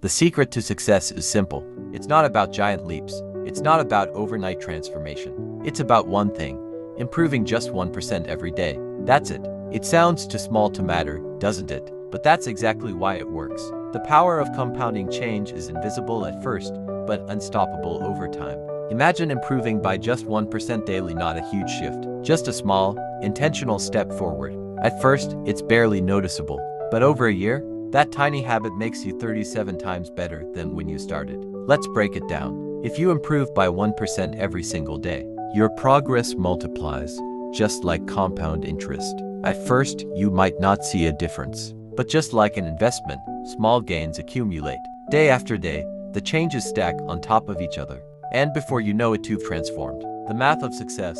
The secret to success is simple. It's not about giant leaps. It's not about overnight transformation. It's about one thing: improving just 1% every day. That's it. It sounds too small to matter, doesn't it? But that's exactly why it works. The power of compounding change is invisible at first, but unstoppable over time. Imagine improving by just 1% daily, not a huge shift, just a small, intentional step forward. At first, it's barely noticeable, but over a year, that tiny habit makes you 37 times better than when you started. Let's break it down. If you improve by 1% every single day, your progress multiplies, just like compound interest. At first, you might not see a difference, but just like an investment, small gains accumulate. Day after day, the changes stack on top of each other. And before you know it, you've transformed. The math of success,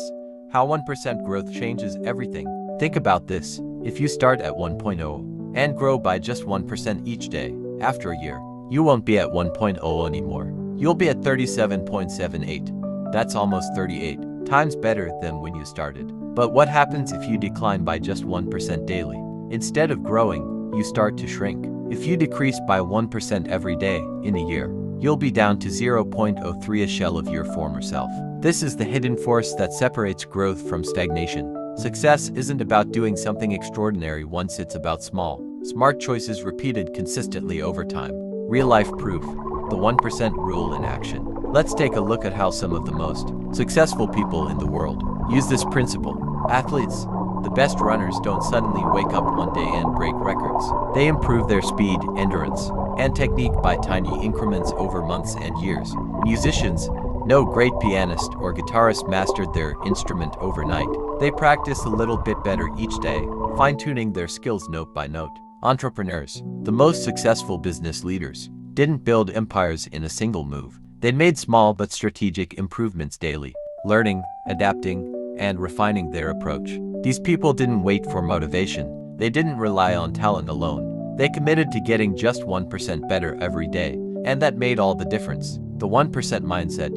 how 1% growth changes everything. Think about this. If you start at 1.0 and grow by just 1% each day, after a year, you won't be at 1.0 anymore. You'll be at 37.78. That's almost 38 times better than when you started. But what happens if you decline by just 1% daily? Instead of growing, you start to shrink. If you decrease by 1% every day in a year, you'll be down to 0.03, a shell of your former self. This is the hidden force that separates growth from stagnation. Success isn't about doing something extraordinary once, it's about small, smart choices repeated consistently over time. Real-life proof, the 1% rule in action. Let's take a look at how some of the most successful people in the world use this principle. Athletes, the best runners, don't suddenly wake up one day and break records. They improve their speed, endurance, and technique by tiny increments over months and years. Musicians, no great pianist or guitarist mastered their instrument overnight. They practice a little bit better each day, fine-tuning their skills note by note. Entrepreneurs, the most successful business leaders, didn't build empires in a single move. They made small but strategic improvements daily, learning, adapting, and refining their approach. These people didn't wait for motivation. They didn't rely on talent alone. They committed to getting just 1% better every day, and that made all the difference. The 1% mindset,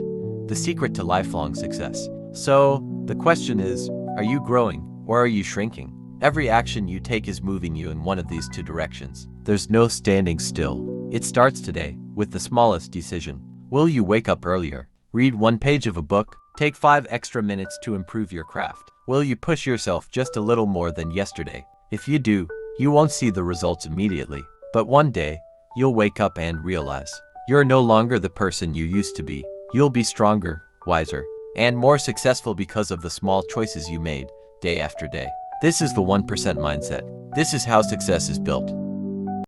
the secret to lifelong success. So, the question is, are you growing or are you shrinking? Every action you take is moving you in one of these two directions. There's no standing still. It starts today with the smallest decision. Will you wake up earlier? Read one page of a book? Take 5 extra minutes to improve your craft? Will you push yourself just a little more than yesterday? If you do, you won't see the results immediately. But one day, you'll wake up and realize you're no longer the person you used to be. You'll be stronger, wiser, and more successful because of the small choices you made day after day. This is the 1% mindset. This is how success is built.